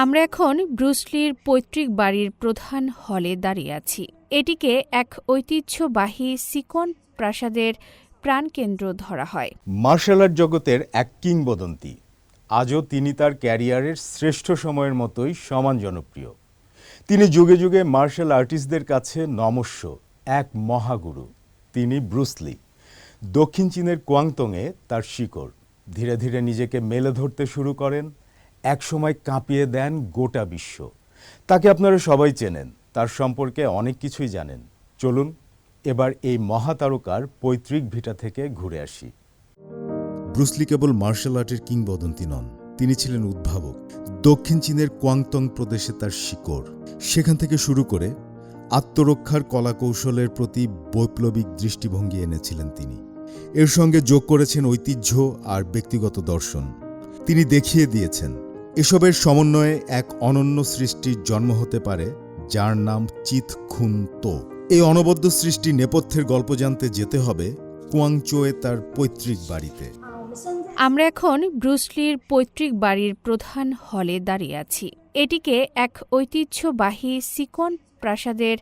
আমরা এখন ব্রুসলির পৈতৃক বাড়ির প্রধান হলে দাঁড়িয়ে আছি। এটিকে এক ঐতিহ্যবাহী সিকন প্রাসাদের প্রাণকেন্দ্র ধরা হয়। মার্শাল আর্ট জগতের এক কিংবদন্তি। আজও তিনি তার ক্যারিয়ারের শ্রেষ্ঠ সময়ের মতোই সমান জনপ্রিয়। তিনি যুগে যুগে মার্শাল আর্টিস্টদের কাছে নমস্য এক মহাগুরু। তিনি ব্রুসলি। দক্ষিণ চীনের কোয়াংতংয়ে তার শিকড়। ধীরে ধীরে নিজেকে মেলে ধরতে শুরু করেন। একসময় কাঁপিয়ে দেন গোটা বিশ্ব। তাকে আপনারা সবাই চেনেন, তার সম্পর্কে অনেক কিছুই জানেন। চলুন এবার এই মহাতারকার পৈতৃক ভিটা থেকে ঘুরে আসি। ব্রুসলি কেবল মার্শাল আর্টের কিংবদন্তি নন, তিনি ছিলেন উদ্ভাবক। দক্ষিণ চীনের কোয়াংতং প্রদেশে তার শিকড়। সেখান থেকে শুরু করে আত্মরক্ষার কলাকৌশলের প্রতি বৈপ্লবিক দৃষ্টিভঙ্গি এনেছিলেন তিনি। এর সঙ্গে যোগ করেছেন ঐতিহ্য আর ব্যক্তিগত দর্শন। তিনি দেখিয়ে দিয়েছেন এসবের সমন্বয়ে এক অনন্য সৃষ্টির জন্ম হতে পারে, যার নাম চিত খুন তো। এই অনবদ্য সৃষ্টি নেপথ্যের গল্প জানতে যেতে হবে কুয়াংচৌয়ে তার পৈতৃক বাড়িতে। আমরা এখন ব্রুসলির পৈতৃক বাড়ির প্রধান হলে দাঁড়িয়ে আছি। এটিকে এক ঐতিহ্যবাহী সিকন প্রাসাদের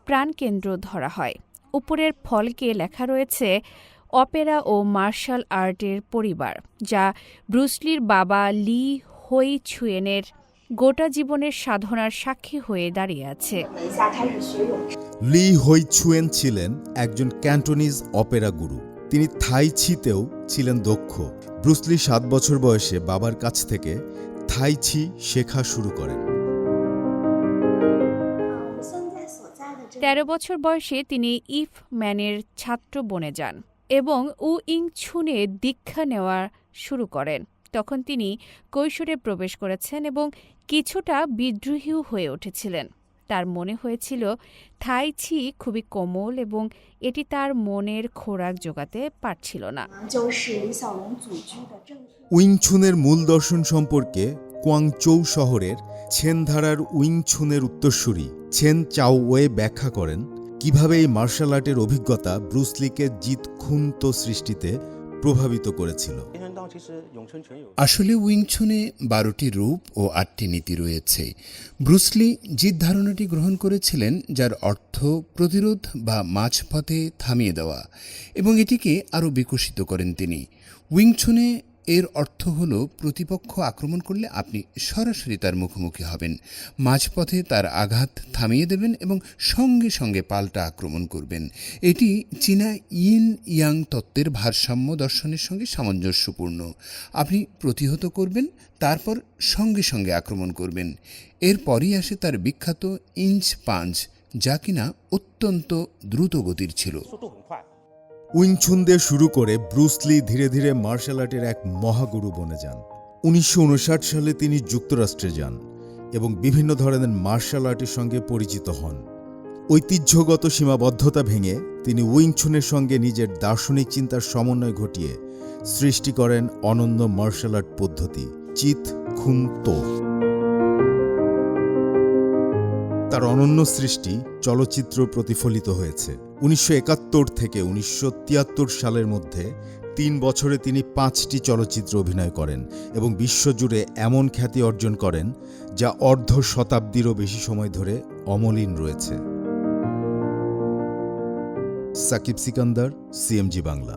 প্রাণকেন্দ্র ধরা হয়। উপরের ফলকে লেখা রয়েছে অপেরা ও মার্শাল আর্টের পরিবার, যা ব্রুসলির বাবা লি হই ছুয়েনের গোটা জীবনের সাধনার সাক্ষী হয়ে দাঁড়িয়ে আছে। লি হই ছুয়েন ছিলেন একজন ক্যান্টোনিজ অপেরা গুরু। তিনি থাই ছিতেও ছিলেন দক্ষ। ব্রুসলি 7 বছর বয়সে বাবার কাছ থেকে থাই ছি শেখা শুরু করেন। 13 বছর বয়সে তিনি ইফ ম্যানের ছাত্র বনে যান এবং উ ইং ছুনে দীক্ষা নেওয়া শুরু করেন। তখন তিনি কৈশোরে প্রবেশ করেছেন এবং কিছুটা বিদ্রোহীও হয়ে উঠেছিলেন। তার মনে হয়েছিল থাই ছি খুবই কোমল এবং এটি তার মনের খোরাক জোগাতে পারছিল না। উইংছুনের মূল দর্শন সম্পর্কে কোয়াংচৌ শহরের ছেন ধারার উইংছুনের উত্তরসূরি ছেন চাওয়ে ব্যাখ্যা করেন কিভাবে এই মার্শাল আর্টের অভিজ্ঞতা ব্রুসলিকে জিত খুন তো সৃষ্টিতে প্রভাবিত করেছিল। আসলে উইংছুনে 12টি রূপ ও 8টি নীতি রয়েছে। ব্রুসলি জিত ধারণাটি গ্রহণ করেছিলেন, যার অর্থ প্রতিরোধ বা মাঝপথে থামিয়ে দেওয়া, এবং এটিকে আরও বিকশিত করেন তিনি। উইংছুনে এর অর্থ হল প্রতিপক্ষ আক্রমণ করলে আপনি সরাসরি তার মুখোমুখি হবেন, মাঝপথে তার আঘাত থামিয়ে দেবেন এবং সঙ্গে সঙ্গে পাল্টা আক্রমণ করবেন। এটি চীনা ইন ইয়াং তত্ত্বের ভারসাম্য দর্শনের সঙ্গে সামঞ্জস্যপূর্ণ। আপনি প্রতিহত করবেন, তারপর সঙ্গে সঙ্গে আক্রমণ করবেন। এরপরই আসে তার বিখ্যাত ইঞ্চ পাঞ্চ, যা কিনা অত্যন্ত দ্রুত গতির ছিল। উইংছুন দিয়ে শুরু করে ব্রুসলি ধীরে ধীরে মার্শাল আর্টের এক মহাগুরু বনে যান। 1959 সালে তিনি যুক্তরাষ্ট্রে যান এবং বিভিন্ন ধরনের মার্শাল আর্টের সঙ্গে পরিচিত হন। ঐতিহ্যগত সীমাবদ্ধতা ভেঙে তিনি উইংছুনের সঙ্গে নিজের দার্শনিক চিন্তার সমন্বয় ঘটিয়ে সৃষ্টি করেন অনন্য মার্শাল আর্ট পদ্ধতি চিত খুন তো। তার অনন্য সৃষ্টি চলচ্চিত্র প্রতিফলিত হয়েছে। 1971 থেকে 1973 সালের মধ্যে 3 বছরে তিনি 5টি চলচ্চিত্র অভিনয় করেন এবং বিশ্বজুড়ে এমন খ্যাতি অর্জন করেন যা অর্ধ শতাব্দীরও বেশি সময় ধরে অমলিন রয়েছে। সাকিব সিকান্দার, সিএমজি বাংলা।